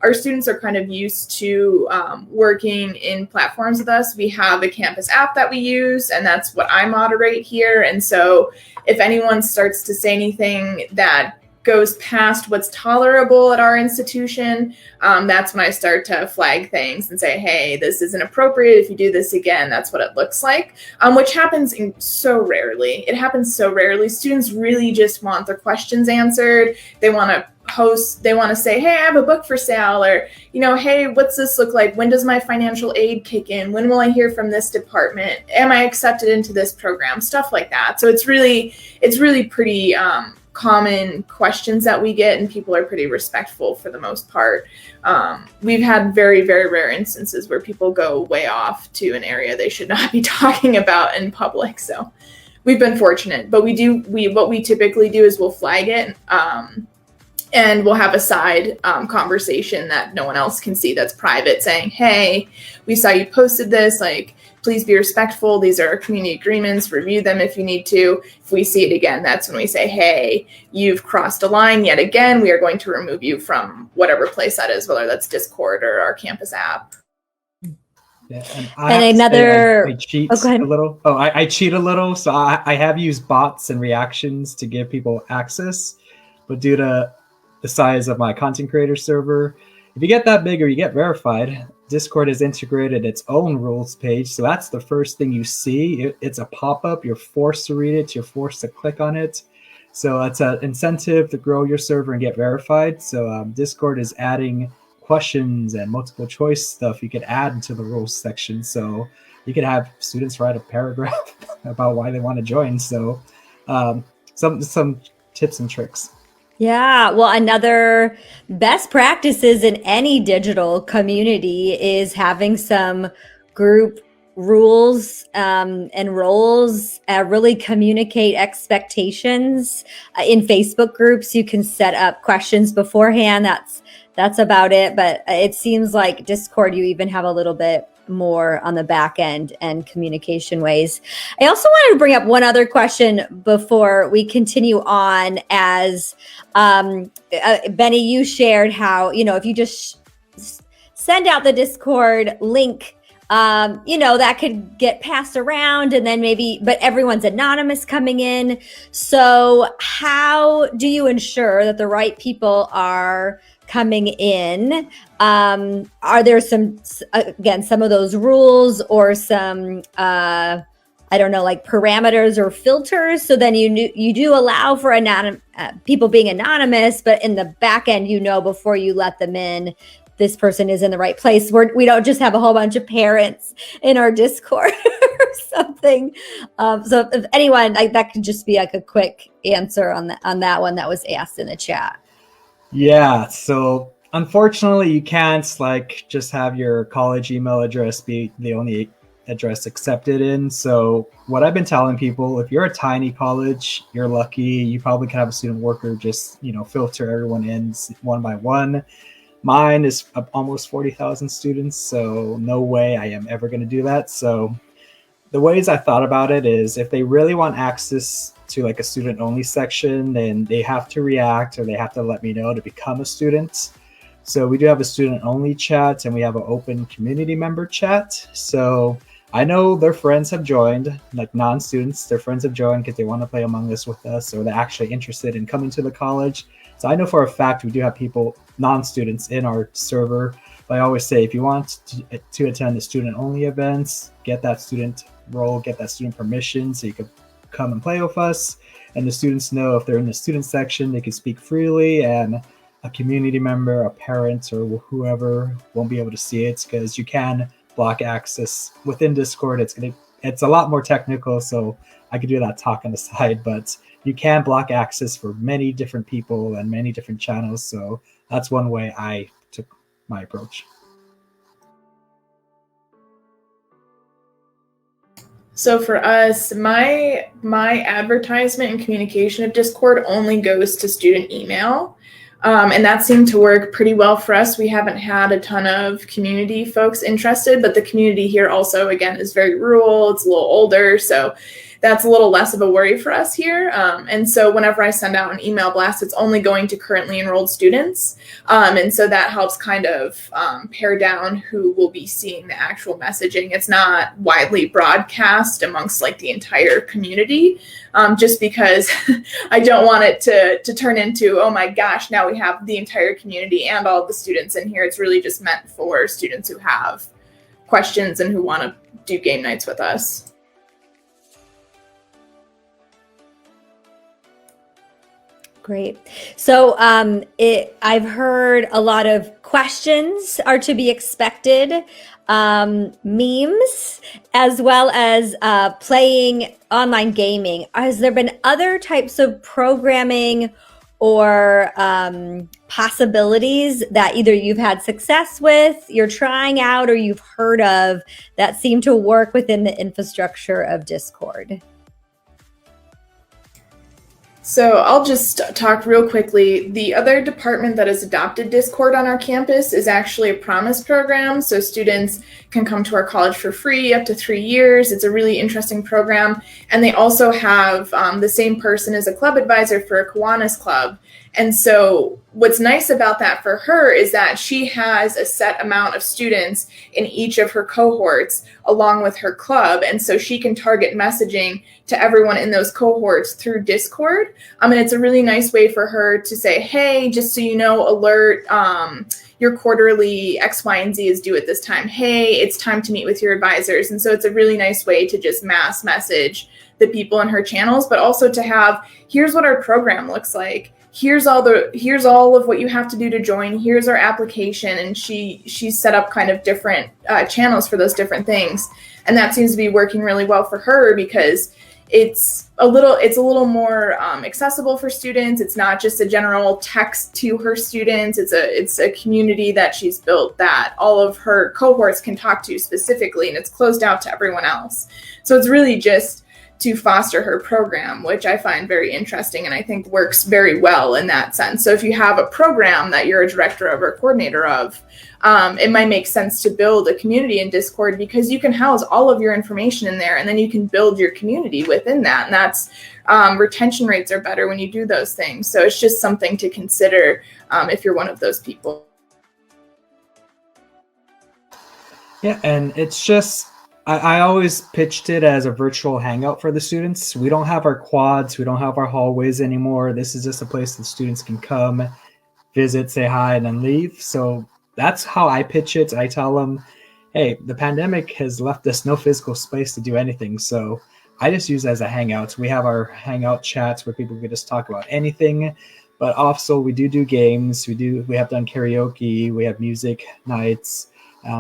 our students are kind of used to working in platforms with us. We have a campus app that we use, and that's what I moderate here. And so if anyone starts to say anything that goes past what's tolerable at our institution, that's when I start to flag things and say, hey, this isn't appropriate. If you do this again, that's what it looks like, which happens so rarely. It happens so rarely. Students really just want their questions answered. They want to host, they want to say, hey, I have a book for sale, or, hey, what's this look like? When does my financial aid kick in? When will I hear from this department? Am I accepted into this program? Stuff like that. So it's really pretty common questions that we get, and people are pretty respectful for the most part. We've had very, very rare instances where people go way off to an area they should not be talking about in public. So we've been fortunate, but what we typically do is we'll flag it, and we'll have a side conversation that no one else can see that's private, saying, hey, we saw you posted this, like, please be respectful. These are our community agreements. Review them if you need to. If we see it again, that's when we say, hey, you've crossed a line yet again. We are going to remove you from whatever place that is, whether that's Discord or our campus app. Yeah, and I cheat a little. I cheat a little. So I have used bots and reactions to give people access, but due to the size of my content creator server, if you get that big or you get verified, Discord has integrated its own rules page. So that's the first thing you see. It's a pop-up. You're forced to read it. You're forced to click on it. So it's an incentive to grow your server and get verified. So Discord is adding questions and multiple choice stuff you could add into the rules section. So you could have students write a paragraph about why they want to join. So some tips and tricks. Yeah, well, another best practices in any digital community is having some group rules and roles, really communicate expectations. In Facebook groups, you can set up questions beforehand. That's about it. But it seems like Discord, you even have a little bit more on the back end and communication ways. I also wanted to bring up one other question before we continue on, as Benny, you shared how, if you just send out the Discord link, that could get passed around, and then but everyone's anonymous coming in. So how do you ensure that the right people are coming in? Are there some of those rules or some, like parameters or filters? So then you do allow for people being anonymous, but in the back end, before you let them in, this person is in the right place. We don't just have a whole bunch of parents in our Discord or something. So if anyone, that could just be like a quick answer on that one that was asked in the chat. Yeah, so unfortunately you can't like just have your college email address be the only address accepted in. So what I've been telling people, if you're a tiny college, you're lucky. You probably can have a student worker just, filter everyone in one by one. Mine is almost 40,000 students, so no way I am ever going to do that. So the ways I thought about it is if they really want access to like a student only section, then they have to react or they have to let me know to become a student. So we do have a student only chat and we have an open community member chat. So I know their friends have joined, like non-students, their friends have joined because they want to play Among Us with us or they're actually interested in coming to the college. So I know for a fact we do have people, non-students in our server. But I always say if you want to attend the student only events, get that student role, get that student permission so you can come and play with us. And the students know if they're in the student section, they can speak freely, and a community member, a parent, or whoever won't be able to see it because you can block access within Discord. It's a lot more technical, so I could do that talk on the side, but you can block access for many different people and many different channels. So that's one way I took my approach. So for us, my advertisement and communication of Discord only goes to student email. And that seemed to work pretty well for us. We haven't had a ton of community folks interested, but the community here also, again, is very rural. It's a little older, so that's a little less of a worry for us here. And so whenever I send out an email blast, it's only going to currently enrolled students. And so that helps kind of pare down who will be seeing the actual messaging. It's not widely broadcast amongst like the entire community, just because I don't want it to turn into, oh my gosh, now we have the entire community and all of the students in here. It's really just meant for students who have questions and who want to do game nights with us. Great. So I've heard a lot of questions are to be expected, memes, as well as playing online gaming. Has there been other types of programming or possibilities that either you've had success with, you're trying out, or you've heard of that seem to work within the infrastructure of Discord? So I'll just talk real quickly. The other department that has adopted Discord on our campus is actually a Promise program. So students can come to our college for free up to 3 years. It's a really interesting program. And they also have the same person as a club advisor for a Kiwanis club. And so what's nice about that for her is that she has a set amount of students in each of her cohorts along with her club. And so she can target messaging to everyone in those cohorts through Discord. And it's a really nice way for her to say, hey, just so you know, alert, your quarterly X, Y, and Z is due at this time. Hey, it's time to meet with your advisors. And so it's a really nice way to just mass message the people in her channels, but also to have, here's what our program looks like. Here's all of what you have to do to join. Here's our application. And she's set up kind of different channels for those different things. And that seems to be working really well for her because it's a little more accessible for students. It's not just a general text to her students. It's a community that she's built that all of her cohorts can talk to specifically, and it's closed out to everyone else. So it's really just to foster her program, which I find very interesting and I think works very well in that sense. So if you have a program that you're a director of or coordinator of, it might make sense to build a community in Discord because you can house all of your information in there and then you can build your community within that. And that's retention rates are better when you do those things. So it's just something to consider if you're one of those people. Yeah, and it's just, I always pitched it as a virtual hangout for the students. We don't have our quads. We don't have our hallways anymore. This is just a place that students can come, visit, say hi, and then leave. So that's how I pitch it. I tell them, hey, the pandemic has left us no physical space to do anything. So I just use it as a hangout. We have our hangout chats where people can just talk about anything. But also we do games. We have done karaoke. We have music nights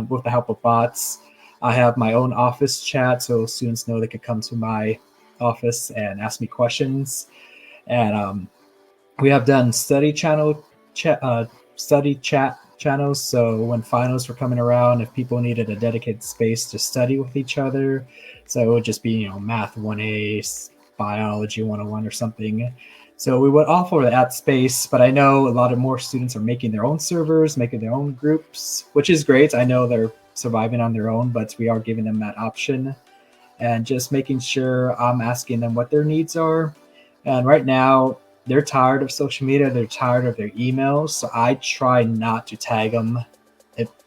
with the help of bots. I have my own office chat, so students know they could come to my office and ask me questions. And we have done study channel study chat channels. So when finals were coming around, if people needed a dedicated space to study with each other, so it would just be, math 1A, biology 101 or something. So we would offer that space, but I know a lot of more students are making their own servers, making their own groups, which is great. I know they're surviving on their own, but we are giving them that option and just making sure I'm asking them what their needs are. And right now, they're tired of social media. They're tired of their emails. So I try not to tag them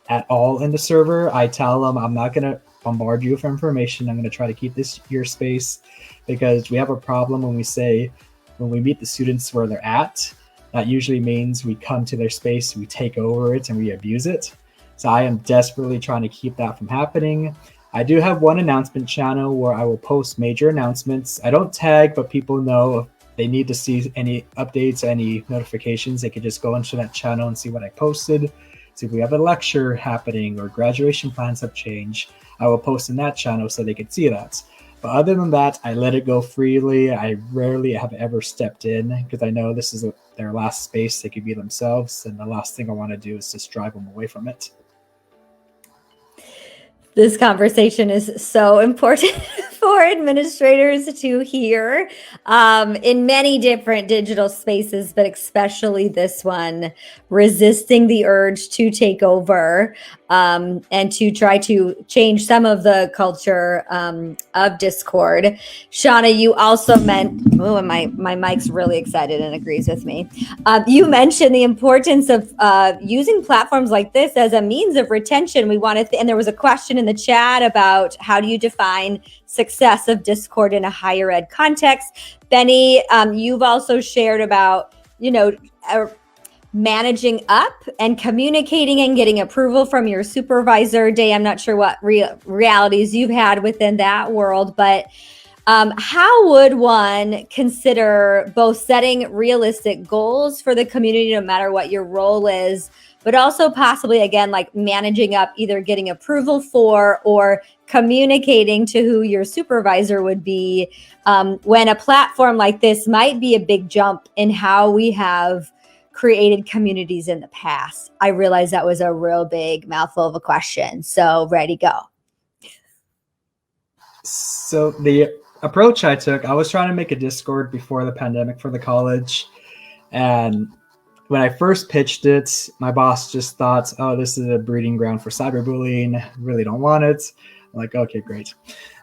at all in the server. I tell them I'm not going to bombard you with information. I'm going to try to keep this your space, because we have a problem when we meet the students where they're at. That usually means we come to their space, we take over it, and we abuse it. So I am desperately trying to keep that from happening. I do have one announcement channel where I will post major announcements. I don't tag, but people know if they need to see any updates, any notifications, they could just go into that channel and see what I posted. See if we have a lecture happening or graduation plans have changed. I will post in that channel so they can see that. But other than that, I let it go freely. I rarely have ever stepped in, because I know this is their last space they could be themselves. And the last thing I want to do is just drive them away from it. This conversation is so important for administrators to hear in many different digital spaces, but especially this one, resisting the urge to take over and to try to change some of the culture of Discord. Shauna, you also meant, and my mic's really excited and agrees with me. You mentioned the importance of using platforms like this as a means of retention. We wanted, and there was a question in the chat about how do you define success of Discord in a higher ed context. Benny, you've also shared about, managing up and communicating and getting approval from your supervisor. Day, I'm not sure what realities you've had within that world, but how would one consider both setting realistic goals for the community, no matter what your role is, but also possibly, again, like managing up, either getting approval for or communicating to who your supervisor would be, when a platform like this might be a big jump in how we have created communities in the past? I realize that was a real big mouthful of a question. So ready, go. So the approach I took, I was trying to make a Discord before the pandemic for the college. And when I first pitched it, my boss just thought, oh, this is a breeding ground for cyberbullying. Really don't want it. I'm like, okay, great.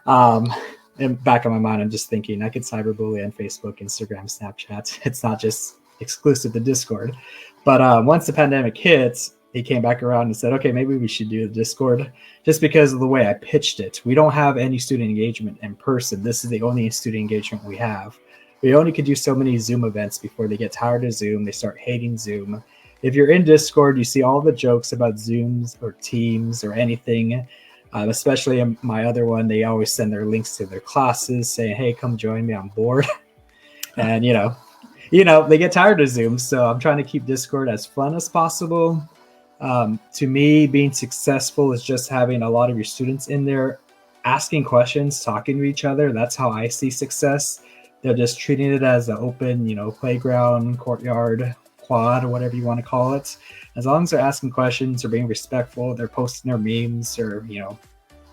In back of my mind, I'm just thinking I could cyberbully on Facebook, Instagram, Snapchat. It's not just exclusive to Discord. But once the pandemic hit, he came back around and said, okay, maybe we should do the Discord, just because of the way I pitched it. We don't have any student engagement in person. This is the only student engagement we have. We only could do so many Zoom events before they get tired of Zoom. They start hating Zoom. If you're in Discord, you see all the jokes about Zooms or Teams or anything. Especially in my other one, they always send their links to their classes saying, hey, come join me, I'm bored. And, they get tired of Zoom. So I'm trying to keep Discord as fun as possible. To me, being successful is just having a lot of your students in there asking questions, talking to each other. That's how I see success. They're just treating it as an open, playground, courtyard, quad, or whatever you want to call it. As long as they're asking questions or being respectful, they're posting their memes or,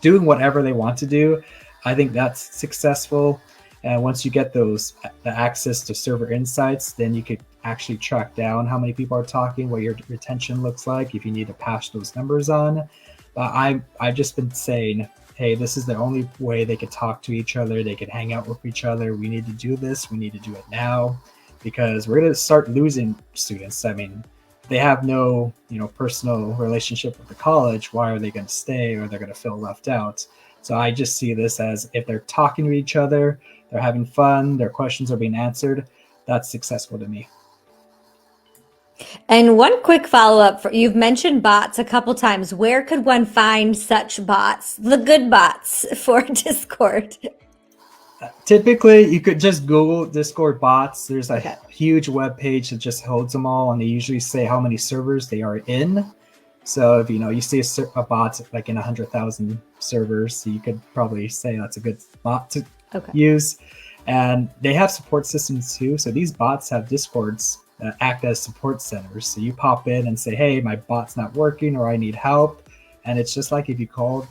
doing whatever they want to do, I think that's successful. And once you get the access to server insights, then you could actually track down how many people are talking, what your retention looks like, if you need to pass those numbers on. But I've just been saying, hey, this is the only way they could talk to each other. They could hang out with each other. We need to do this. We need to do it now, because we're going to start losing students. I mean, they have no, personal relationship with the college. Why are they going to stay, or they're going to feel left out? So I just see this as, if they're talking to each other, they're having fun, their questions are being answered, that's successful to me. And one quick follow-up, you've mentioned bots a couple times. Where could one find such bots, the good bots for Discord? Typically, you could just Google Discord bots. There's a huge web page that just holds them all, and they usually say how many servers they are in. So if you see a bot like in 100,000 servers, so you could probably say that's a good bot to use. And they have support systems too. So these bots have Discords act as support centers. So you pop in and say, hey, my bot's not working or I need help. And it's just like if you called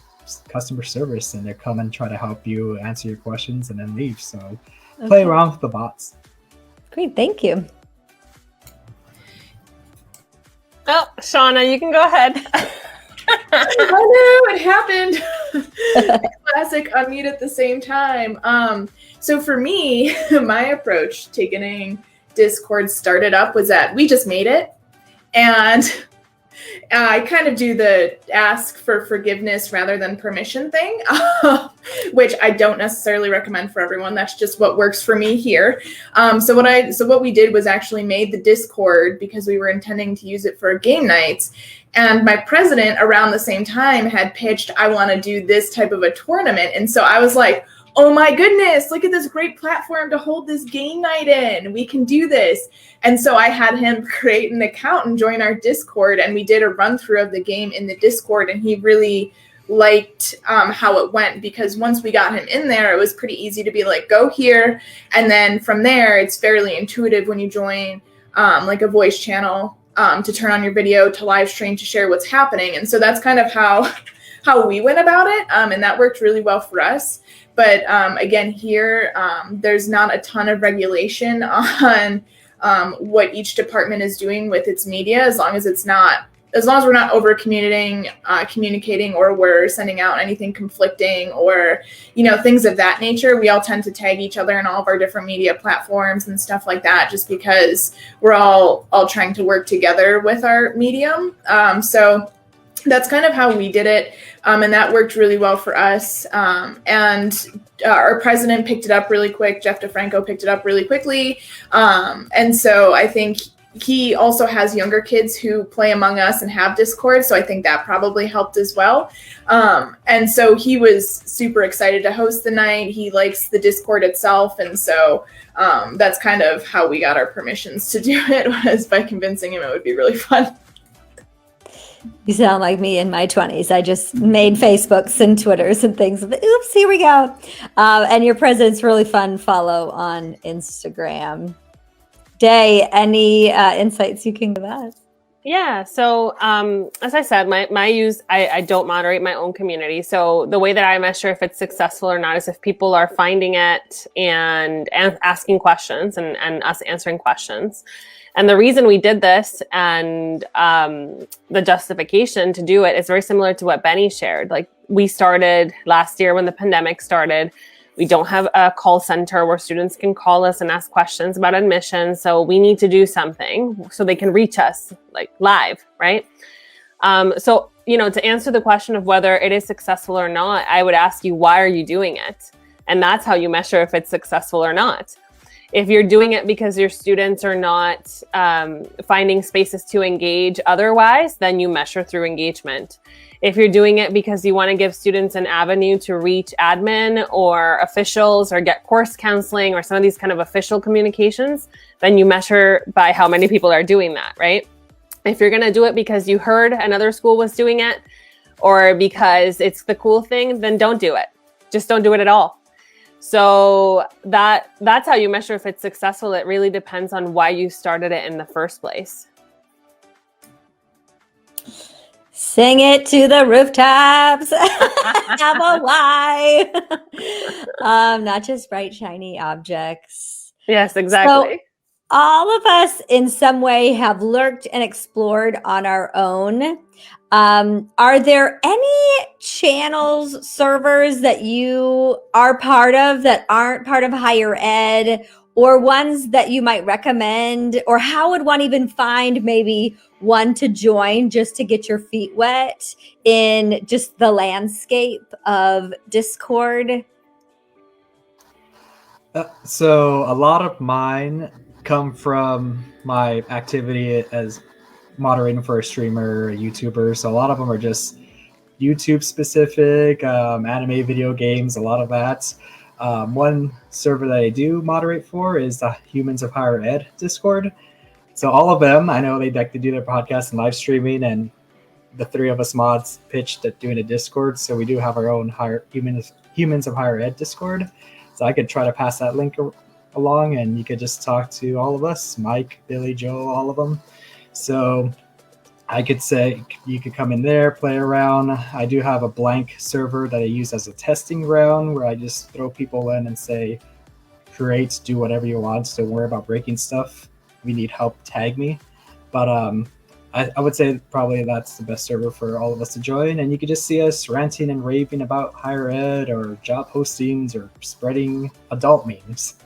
customer service and they come and try to help you answer your questions and then leave. So play around with the bots. Great, thank you. Oh, Shauna, you can go ahead. Oh no, it happened. Classic unmute at the same time. So for me, my approach to getting Discord started up was that we just made it. And I kind of do the ask for forgiveness rather than permission thing, which I don't necessarily recommend for everyone. That's just what works for me here. So what we did was actually made the Discord because we were intending to use it for game nights. And my president around the same time had pitched, I want to do this type of a tournament. And so I was like, oh my goodness, look at this great platform to hold this game night in. We can do this. And so I had him create an account and join our Discord, and we did a run through of the game in the Discord, and he really liked how it went, because once we got him in there, it was pretty easy to be like, go here. And then from there, it's fairly intuitive when you join like a voice channel to turn on your video, to live stream, to share what's happening. And so that's kind of how we went about it. And that worked really well for us. But again, here, there's not a ton of regulation on what each department is doing with its media, as long as we're not over communicating, or we're sending out anything conflicting, or, things of that nature. We all tend to tag each other in all of our different media platforms and stuff like that, just because we're all trying to work together with our medium. So that's kind of how we did it. And that worked really well for us. And our president picked it up really quick. Jeff DeFranco picked it up really quickly. And so I think he also has younger kids who play Among Us and have Discord. So I think that probably helped as well. And so he was super excited to host the night. He likes the Discord itself. And so that's kind of how we got our permissions to do it, was by convincing him it would be really fun. You sound like me in my 20s. I just made Facebooks and Twitters and things. Oops, here we go. And your president's really fun follow on Instagram. Day, any insights you can give us? Yeah. So as I said, I don't moderate my own community. So the way that I measure if it's successful or not is if people are finding it and asking questions and us answering questions. And the reason we did this and the justification to do it is very similar to what Benny shared. Like, we started last year when the pandemic started. We don't have a call center where students can call us and ask questions about admissions. So we need to do something so they can reach us like live, right? So, to answer the question of whether it is successful or not, I would ask you, why are you doing it? And that's how you measure if it's successful or not. If you're doing it because your students are not finding spaces to engage otherwise, then you measure through engagement. If you're doing it because you want to give students an avenue to reach admin or officials or get course counseling or some of these kind of official communications, then you measure by how many people are doing that, right? If you're going to do it because you heard another school was doing it or because it's the cool thing, then don't do it. Just don't do it at all. So that's how you measure if it's successful. It really depends on why you started it in the first place. Sing it to the rooftops. Have a why. Not just bright, shiny objects. Yes, exactly. So all of us in some way have lurked and explored on our own. Are there any channels, servers that you are part of that aren't part of higher ed, or ones that you might recommend? Or how would one even find maybe one to join just to get your feet wet in just the landscape of Discord? So a lot of mine come from my activity as moderating for a streamer, a YouTuber. So a lot of them are just YouTube specific, anime, video games, a lot of that. One server that I do moderate for is the Humans of Higher Ed Discord. So all of them, I know they like to do their podcast and live streaming, and the three of us mods pitched at doing a Discord. So we do have our own Humans of Higher Ed Discord. So I could try to pass that link along, and you could just talk to all of us, Mike, Billy, Joe, all of them. So I could say you could come in there, play around. I do have a blank server that I use as a testing ground where I just throw people in and say, create, do whatever you want. Don't worry about breaking stuff. If you need help, tag me. But I would say probably that's the best server for all of us to join. And you could just see us ranting and raving about higher ed or job postings or spreading adult memes.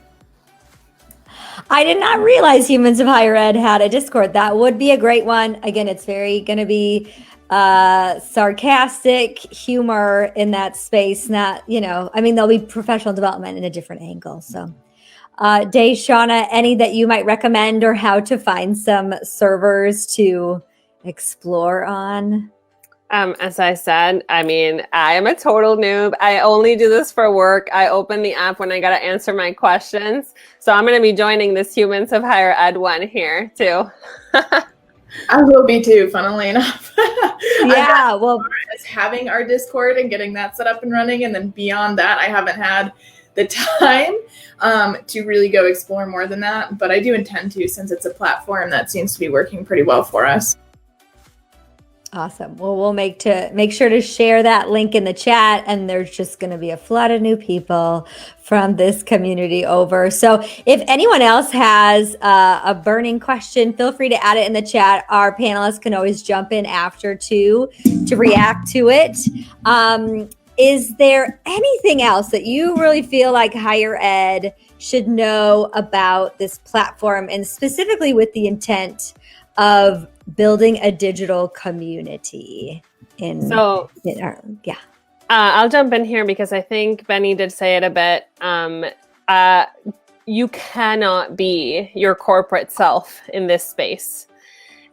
I did not realize Humans of Higher Ed had a Discord. That would be a great one. Again, it's very going to be sarcastic humor in that space. Not, there'll be professional development in a different angle. So, Day, Shauna, any that you might recommend or how to find some servers to explore on? As I said, I am a total noob. I only do this for work. I open the app when I got to answer my questions. So I'm going to be joining this Humans of Higher Ed one here too. I will be too, funnily enough. Yeah, well, as having our Discord and getting that set up and running, and then beyond that, I haven't had the time to really go explore more than that. But I do intend to, since it's a platform that seems to be working pretty well for us. Awesome. Well, we'll make sure to share that link in the chat, and there's just going to be a flood of new people from this community over. So if anyone else has a burning question, feel free to add it in the chat. Our panelists can always jump in after to react to it. Is there anything else that you really feel like higher ed should know about this platform, and specifically with the intent of building a digital community I'll jump in here because I think Benny did say it a bit. You cannot be your corporate self in this space.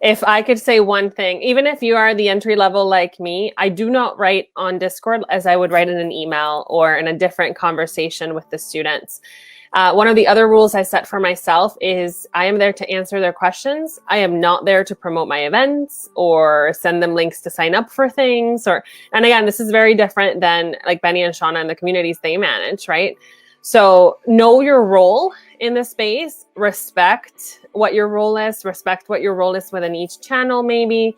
If I could say one thing, even if you are the entry level like me, I do not write on Discord as I would write in an email or in a different conversation with the students. One of the other rules I set for myself is I am there to answer their questions. I am not there to promote my events or send them links to sign up for things. And again, this is very different than like Benny and Shauna and the communities they manage, right? So know your role in the space, respect what your role is within each channel maybe,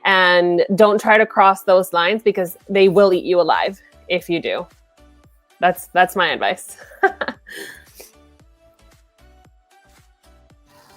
and don't try to cross those lines because they will eat you alive if you do. That's my advice.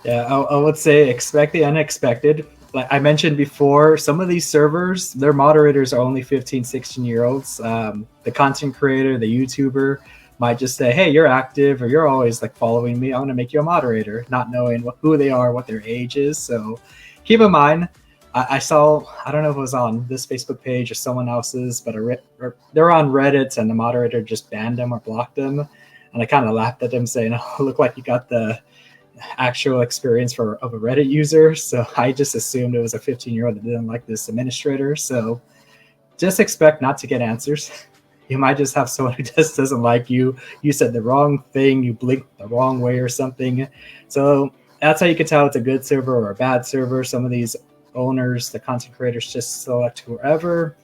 Yeah, I would say expect the unexpected. Like I mentioned before, some of these servers, their moderators are only 15, 16-year-olds. The content creator, the YouTuber might just say, hey, you're active or you're always like following me. I want to make you a moderator, not knowing who they are, what their age is. So keep in mind, I saw, I don't know if it was on this Facebook page or someone else's, but they're on Reddit and the moderator just banned them or blocked them. And I kind of laughed at them saying, oh, look like you got the actual experience of a Reddit user. So I just assumed it was a 15-year-old that didn't like this administrator. So just expect not to get answers. You might just have someone who just doesn't like you. You said the wrong thing. You blinked the wrong way or something. So that's how you can tell it's a good server or a bad server. Some of these owners, the content creators, just select whoever.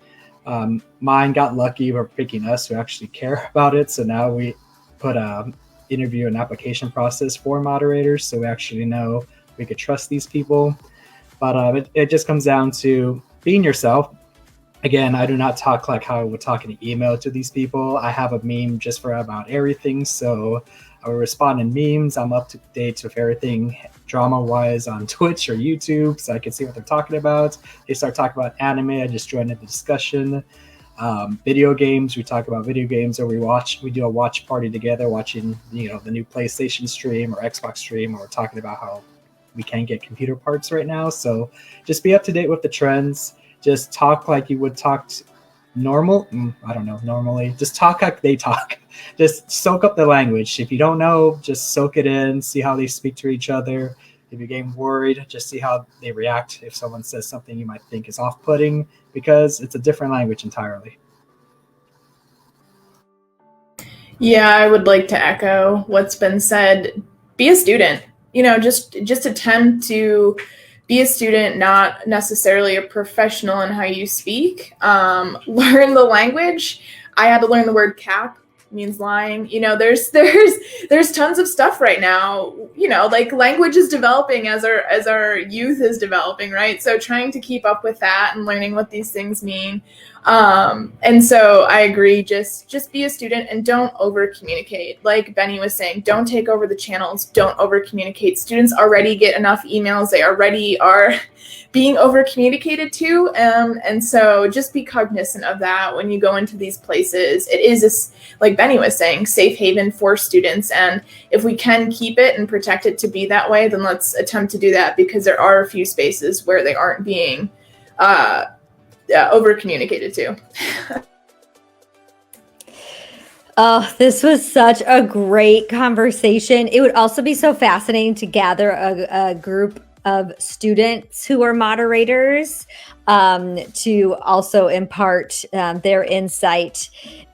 Mine got lucky for picking us who actually care about it. So now we put a interview and application process for moderators, so we actually know we could trust these people. But it just comes down to being yourself. Again, I do not talk like how I would talk in an email to these people. I have a meme just for about everything, so I will respond in memes. I'm up to date with everything drama-wise on Twitch or YouTube, so I can see what they're talking about. They start talking about anime, I just join in the discussion. Video games, we talk about video games, or we do a watch party together, watching the new PlayStation stream or Xbox stream, or we're talking about how we can't get computer parts right now. So just be up to date with the trends. Just talk like you would talk normally. Just talk like they talk. Just soak up the language. If you don't know, just soak it in, see how they speak to each other. If you're getting worried, just see how they react if someone says something you might think is off-putting, because it's a different language entirely. Yeah, I would like to echo what's been said. Be a student. Just attempt to be a student, not necessarily a professional in how you speak. Learn the language. I had to learn the word cap means lying. There's tons of stuff right now. Like language is developing as our youth is developing, right? So trying to keep up with that and learning what these things mean. And so I agree, just be a student and don't over communicate. Like Benny was saying, don't take over the channels, don't over communicate. Students already get enough emails, they already are being over communicated to. And so just be cognizant of that when you go into these places. It is, like Benny was saying, safe haven for students. And if we can keep it and protect it to be that way, then let's attempt to do that, because there are a few spaces where they aren't being over communicated to. Oh, this was such a great conversation. It would also be so fascinating to gather a group of students who are moderators to also impart their insight.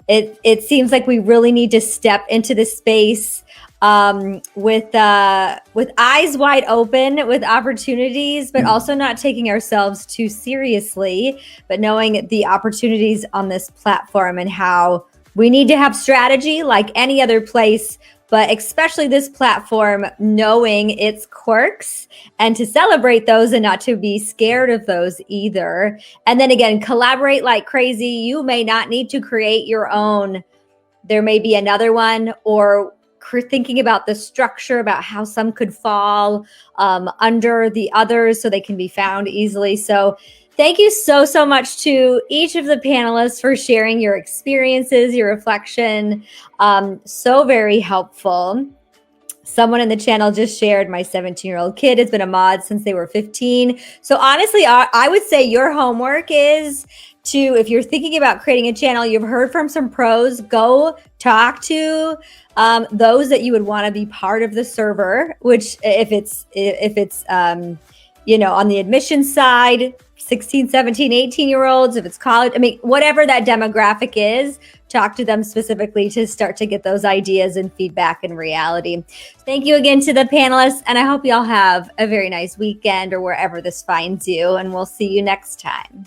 It seems like we really need to step into the space with eyes wide open, with opportunities, but also not taking ourselves too seriously, but knowing the opportunities on this platform and how we need to have strategy like any other place, but especially this platform, knowing its quirks and to celebrate those and not to be scared of those either. And then again, collaborate like crazy. You may not need to create your own. There may be another one, or thinking about the structure, about how some could fall under the others so they can be found easily. So thank you so much to each of the panelists for sharing your experiences, your reflection. So very helpful. Someone in the channel just shared, my 17-year-old kid has been a mod since they were 15. So honestly, I would say your homework is to, if you're thinking about creating a channel, you've heard from some pros, go talk to those that you would want to be part of the server, which if it's on the admissions side, 16, 17, 18-year-olds, if it's college, whatever that demographic is, talk to them specifically to start to get those ideas and feedback in reality. Thank you again to the panelists, and I hope you all have a very nice weekend or wherever this finds you, and we'll see you next time.